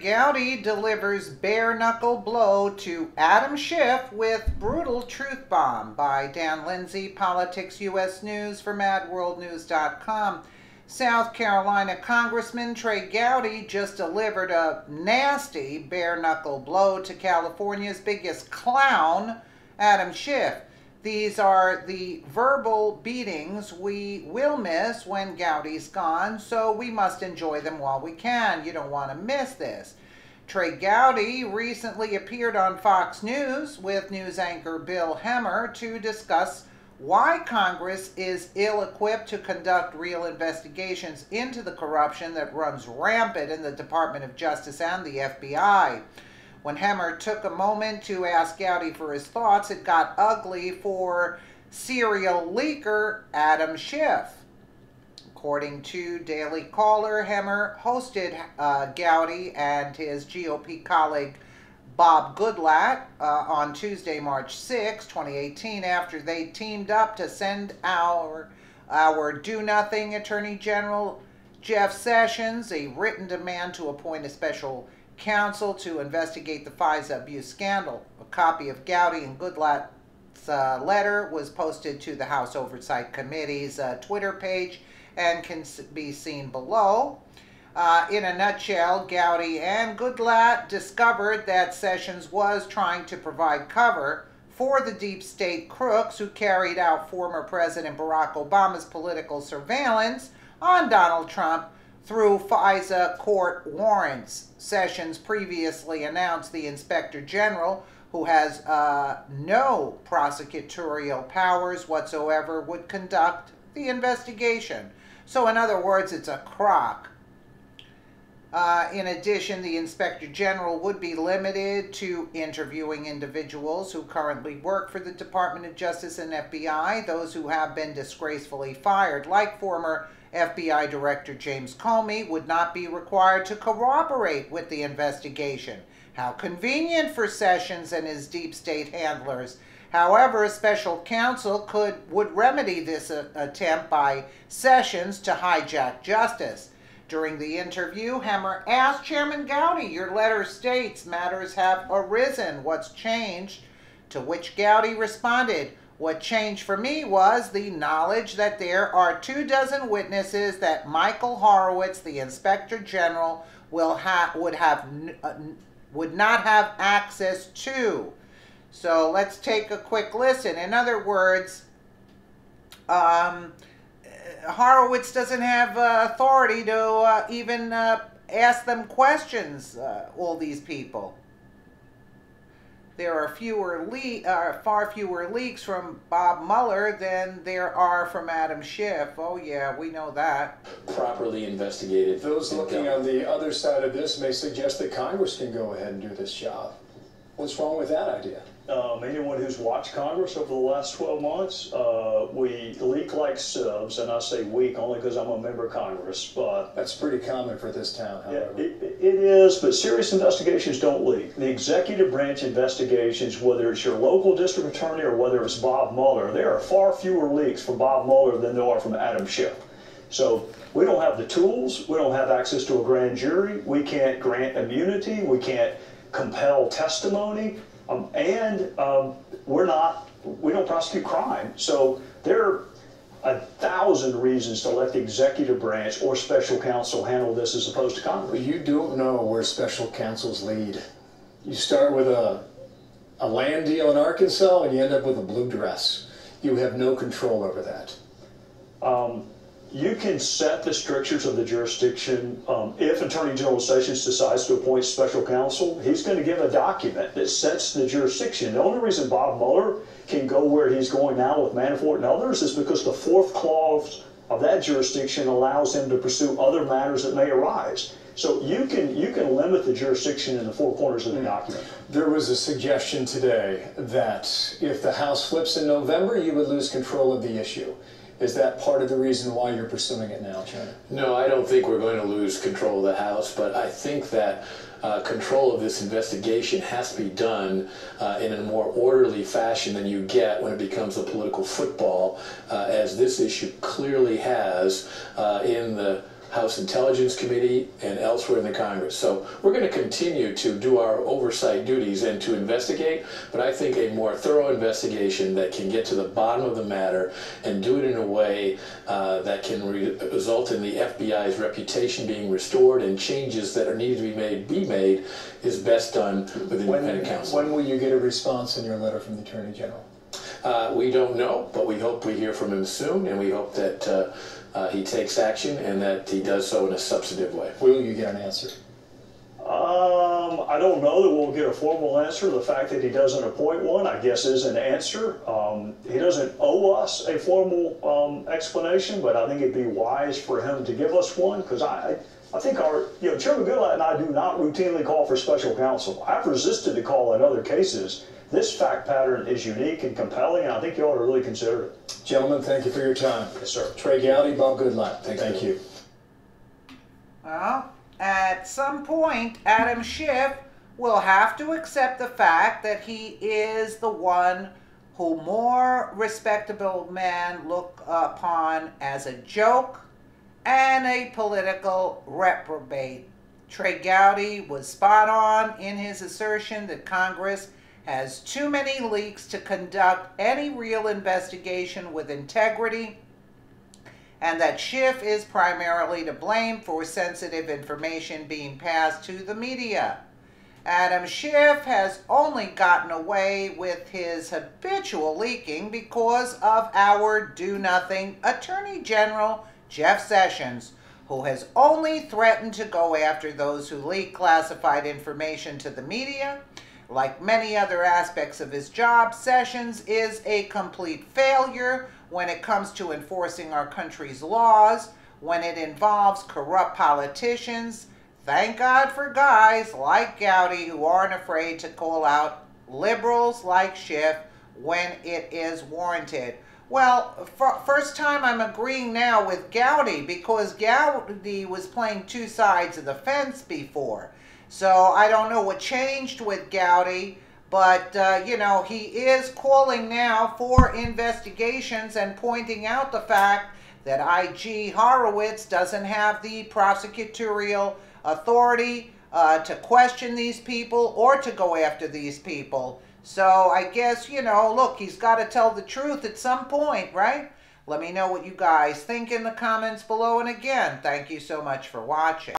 Gowdy delivers bare-knuckle blow to Adam Schiff with brutal truth bomb by Dan Lindsay, Politics US News for MadWorldNews.com. South Carolina Congressman Trey Gowdy just delivered a nasty bare-knuckle blow to California's biggest clown, Adam Schiff. These are the verbal beatings we will miss when Gowdy's gone, so we must enjoy them while we can. You don't want to miss this. Trey Gowdy recently appeared on Fox News with news anchor Bill Hemmer to discuss why Congress is ill-equipped to conduct real investigations into the corruption that runs rampant in the Department of Justice and the FBI. When Hemmer took a moment to ask Gowdy for his thoughts, it got ugly for serial leaker Adam Schiff. According to Daily Caller, Hemmer hosted Gowdy and his GOP colleague Bob Goodlatte on Tuesday, March 6, 2018, after they teamed up to send our do-nothing Attorney General Jeff Sessions a written demand to appoint a special counsel to investigate the FISA abuse scandal. A copy of Gowdy and Goodlatte's letter was posted to the House Oversight Committee's Twitter page and can be seen below. In a nutshell, Gowdy and Goodlatte discovered that Sessions was trying to provide cover for the deep state crooks who carried out former President Barack Obama's political surveillance on Donald Trump through FISA court warrants. Sessions previously announced the Inspector General, who has no prosecutorial powers whatsoever, would conduct the investigation. So in other words, it's a crock. In addition, the Inspector General would be limited to interviewing individuals who currently work for the Department of Justice and FBI, those who have been disgracefully fired, like former FBI Director James Comey, would not be required to cooperate with the investigation. How convenient for Sessions and his deep state handlers. However, a special counsel would remedy this attempt by Sessions to hijack justice. During the interview, Hemmer asked Chairman Gowdy, "Your letter states matters have arisen. What's changed?" To which Gowdy responded, "What changed for me was the knowledge that there are 24 witnesses that Michael Horowitz, the Inspector General, would not have access to." So let's take a quick listen. In other words, Horowitz doesn't have authority to even ask them questions, all these people. There are far fewer leaks from Bob Mueller than there are from Adam Schiff. Oh yeah, we know that. Properly investigated. Those looking on the other side of this may suggest that Congress can go ahead and do this job. What's wrong with that idea? Anyone who's watched Congress over the last 12 months, we leak like sieves, and I say weak only because I'm a member of Congress, but... That's pretty common for this town, however. It is, but serious investigations don't leak. The executive branch investigations, whether it's your local district attorney or whether it's Bob Mueller, there are far fewer leaks from Bob Mueller than there are from Adam Schiff. So we don't have the tools, we don't have access to a grand jury, we can't grant immunity, we can't compel testimony. We don't prosecute crime. So there are 1,000 reasons to let the executive branch or special counsel handle this as opposed to Congress. But you don't know where special counsels lead. You start with a land deal in Arkansas and you end up with a blue dress. You have no control over that. You can set the strictures of the jurisdiction. If Attorney General Sessions decides to appoint special counsel, he's going to give a document that sets the jurisdiction. The only reason Bob Mueller can go where he's going now with Manafort and others is because the 4th clause of that jurisdiction allows him to pursue other matters that may arise. So you can limit the jurisdiction in the 4 corners of the document. There was a suggestion today that if the House flips in November, you would lose control of the issue. Is that part of the reason why you're pursuing it now, China? No, I don't think we're going to lose control of the House, but I think that control of this investigation has to be done in a more orderly fashion than you get when it becomes a political football, as this issue clearly has in the House Intelligence Committee and elsewhere in the Congress. So we're going to continue to do our oversight duties and to investigate, but I think a more thorough investigation that can get to the bottom of the matter and do it in a way that can result in the FBI's reputation being restored and changes that are needed to be made is best done with independent counsel. When will you get a response in your letter from the Attorney General? We don't know, but we hope we hear from him soon, and we hope that he takes action and that he does so in a substantive way. Will you get an answer? I don't know that we'll get a formal answer. The fact that he doesn't appoint one, I guess, is an answer. He doesn't owe us a formal explanation, but I think it'd be wise for him to give us one, because I think Chairman Goodlatte and I do not routinely call for special counsel. I've resisted to call in other cases. This fact pattern is unique and compelling, and I think you ought to really consider it. Gentlemen, thank you for your time. Yes, sir. Trey Gowdy, Bob Goodlatte. Thank you. Well, at some point, Adam Schiff will have to accept the fact that he is the one who more respectable men look upon as a joke and a political reprobate. Trey Gowdy was spot on in his assertion that Congress has too many leaks to conduct any real investigation with integrity, and that Schiff is primarily to blame for sensitive information being passed to the media. Adam Schiff has only gotten away with his habitual leaking because of our do-nothing Attorney General Jeff Sessions, who has only threatened to go after those who leak classified information to the media. Like many other aspects of his job, Sessions is a complete failure when it comes to enforcing our country's laws, when it involves corrupt politicians. Thank God for guys like Gowdy who aren't afraid to call out liberals like Schiff when it is warranted. Well, first time I'm agreeing now with Gowdy, because Gowdy was playing two sides of the fence before. So I don't know what changed with Gowdy, but, he is calling now for investigations and pointing out the fact that IG Horowitz doesn't have the prosecutorial authority to question these people or to go after these people. So I guess, look, he's got to tell the truth at some point, right? Let me know what you guys think in the comments below. And again, thank you so much for watching.